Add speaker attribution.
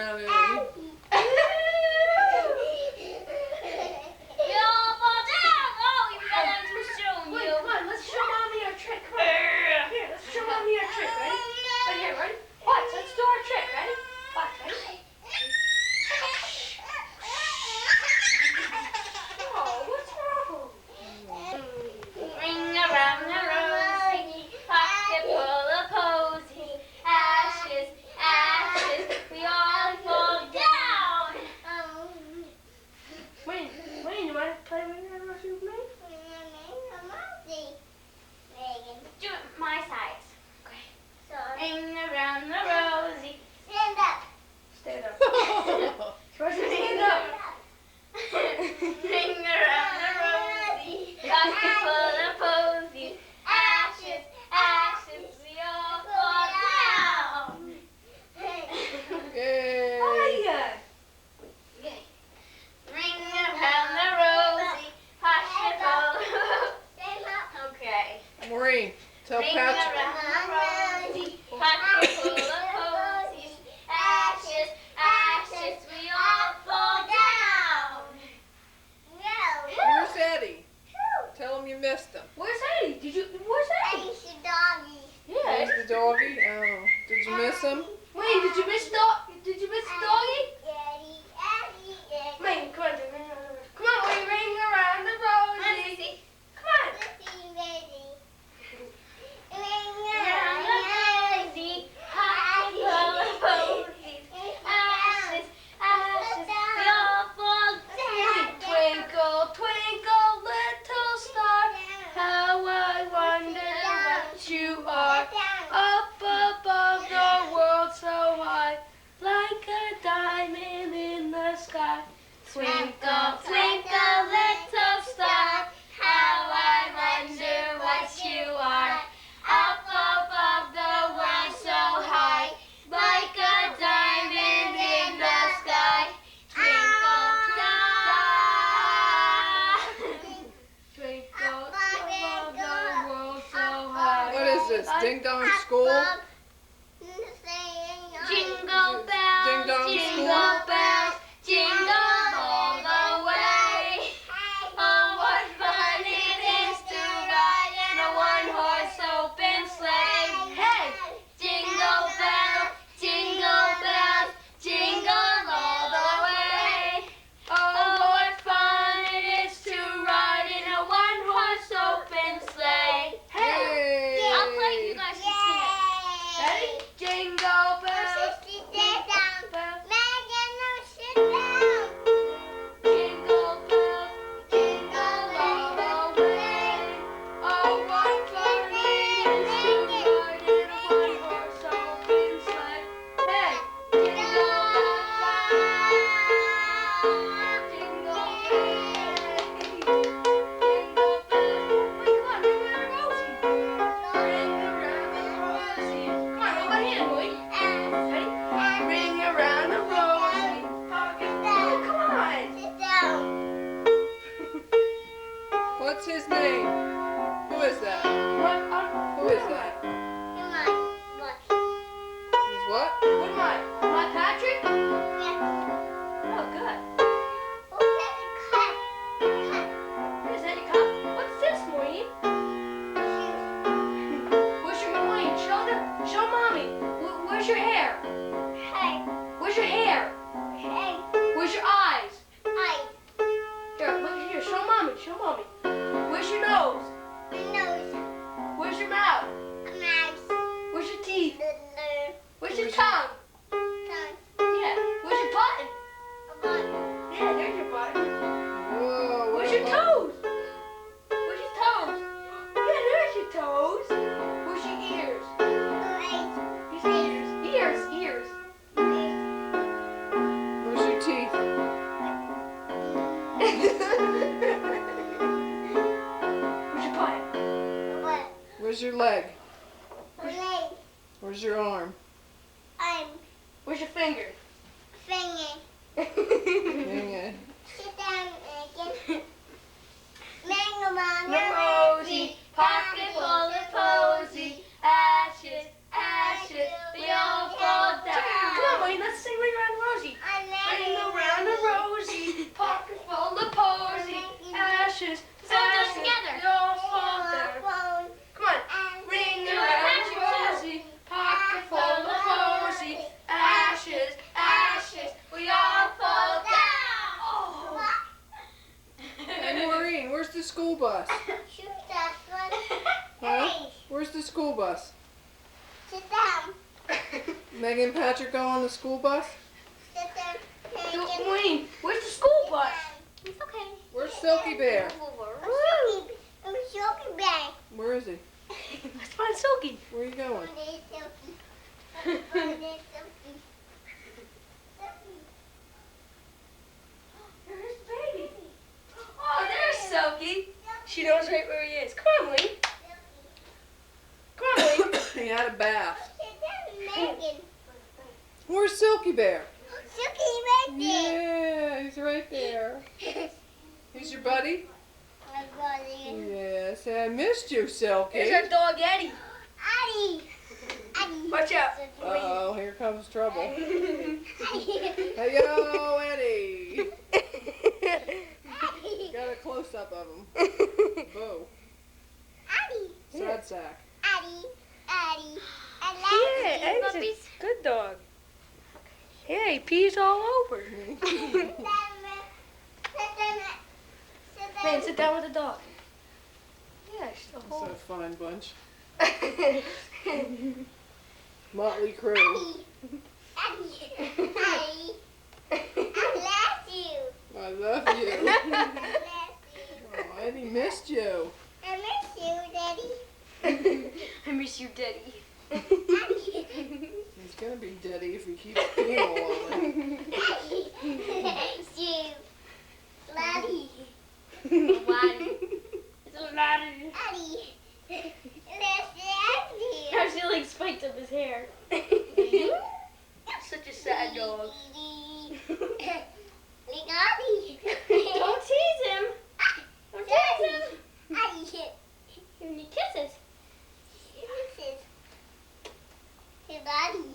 Speaker 1: down, Eddie.
Speaker 2: We all fall down. Oh, we fell down to show you.
Speaker 3: Wait, come on, let's show Mommy our trick. Come on. Here, let's show Mommy our trick. Ready? Right here, ready? Watch, let's do our trick. Ready? Watch, ready? Oh, what's wrong?
Speaker 2: Ring around the rosy, pocket full of posy. Ashes, ashes, we all fall down.
Speaker 3: Wayne, you want to play Ring Around the Rosy with me?
Speaker 2: Do it my size.
Speaker 3: Okay.
Speaker 2: Ring around the rosy.
Speaker 3: Stand up. Stand up. Stand up.
Speaker 2: Ring around the rosy, pocket full of posy. Ashes, ashes, we all fall down.
Speaker 1: Yay!
Speaker 3: Hiya.
Speaker 2: Ring around the rosy, pocket full of Okay.
Speaker 1: Maureen, tell
Speaker 2: Ring
Speaker 1: Patrick.
Speaker 2: around the rosy, pocket full of posies. Ashes, ashes, we all fall down.
Speaker 1: Where's Eddie? Tell him you missed him.
Speaker 3: Where's Eddie? Where's Eddie? Yeah.
Speaker 1: Where's the doggy? Oh, did you miss him?
Speaker 3: Wayne, did you miss the doggy? Wayne, come on, Ring Around the Rosy. Come on, Wayne, Ring Around the Rosy. Come on.
Speaker 2: Around the rosy, pocket full of posies. Ashes, ashes, we all fall down.
Speaker 3: Twinkle, twinkle, little star, how I wonder what you are. Up above the world so high, like a diamond in the sky.
Speaker 2: Twinkle, twinkle, little star, how I wonder what you are. Up above the world so high, like a diamond in the sky. Twinkle, star.
Speaker 3: Twinkle, above the world so high.
Speaker 1: What is this? Ding Dong School?
Speaker 2: Jingle bells,
Speaker 1: Ding dong
Speaker 2: jingle
Speaker 1: school.
Speaker 2: bells, jingle all the way. Oh, what fun it is to ride in a one-horse open sleigh. Hey! Jingle bells, jingle all the way. Oh, what fun it is to ride in a one-horse open sleigh.
Speaker 1: Yay!
Speaker 2: I'll play if you guys can sing it.
Speaker 3: Ready? Jingle bells.
Speaker 2: Jingle bells, jingle all the way.
Speaker 3: Oh, what fun it is to ride in a one-horse open sleigh. Hey!
Speaker 2: Jingle
Speaker 3: Jingle bells. Jingle bells. Wait, come on, Ring Around the Rosy. Ring around the rosy. Come on, hold my hand, boy. Ready? Ring around the rosy. Pocket full. Come on.
Speaker 1: What's his name? Who is that?
Speaker 3: What?
Speaker 1: Who is that? He's what?
Speaker 3: What am I? Am I Patrick? Oh, good. Is that your cup? What's this, Maureen? Where's your Maureen? Show Mommy. Where's your hair? Where's your hair? Where's your eyes? Here, look here. Show Mommy. Where's your nose? Where's your mouth? Where's your teeth? Where's your tongue? Yeah. Where's your button? Yeah, there's your button.
Speaker 1: Whoa,
Speaker 3: Where's your toes? Where's your toes? Yeah, there's your toes. Where's your ears? His ears. Ears.
Speaker 1: Where's your teeth?
Speaker 3: Where's your butt?
Speaker 1: Where's your leg? Where's your arm?
Speaker 3: Where's your finger?
Speaker 1: Hang it.
Speaker 2: Rosy, pocket full of posy. Ashes, ashes, we all fall down.
Speaker 3: Come on, Wayne, let's sing Ring Around the Rosy.
Speaker 1: school bus?
Speaker 2: Shoot that one.
Speaker 1: Huh? Where's the school bus?
Speaker 2: Sit down.
Speaker 1: Megan and Patrick go on the school bus?
Speaker 2: Sit down.
Speaker 3: Maureen, where's the school bus?
Speaker 2: It's okay.
Speaker 1: Where's Silky Bear?
Speaker 2: I'm Silky Bear.
Speaker 1: Where is he?
Speaker 3: Let's find Silky.
Speaker 1: Where are you going?
Speaker 2: Silky. Silky.
Speaker 3: There's the baby. Oh, there's Silky. She knows right where he is. Come on, Maureen. Come on, Maureen.
Speaker 1: He had a bath.
Speaker 2: Megan.
Speaker 1: Where's Silky Bear?
Speaker 2: Silky right there.
Speaker 1: Yeah, he's right there. He's your buddy?
Speaker 2: My brother.
Speaker 1: Yeah, say I missed you, Silky.
Speaker 3: Here's our dog, Eddie.
Speaker 2: Addie. Addie.
Speaker 3: Watch out.
Speaker 1: Uh-oh, here comes trouble.
Speaker 2: Addie.
Speaker 1: Hey, yo, Eddie. Got a close-up of him. Boo.
Speaker 2: Addie.
Speaker 1: Sad sack.
Speaker 2: Addie. Addie. I
Speaker 3: Yeah,
Speaker 2: love
Speaker 3: Eddie's a good dog. Yeah, he pees all over. Man, sit down with the dog. Yeah, she's a
Speaker 1: It's
Speaker 3: whole...
Speaker 1: a fine bunch. Motley Crue.
Speaker 2: Addie. I love you.
Speaker 1: I love you. Oh, Eddie missed you.
Speaker 2: I miss you, Daddy.
Speaker 3: I miss you, Daddy.
Speaker 1: He's gonna be deady if he keeps peeing all over.
Speaker 2: Miss you. Laddie.
Speaker 3: It's a lot of...
Speaker 2: Addie. Let's Addie.
Speaker 3: How's he like spiked up his hair? Such a sad dog.
Speaker 2: Addie.
Speaker 3: Don't tease him. Don't tease him.
Speaker 2: Addie.
Speaker 3: Give me kisses.
Speaker 2: This is his body.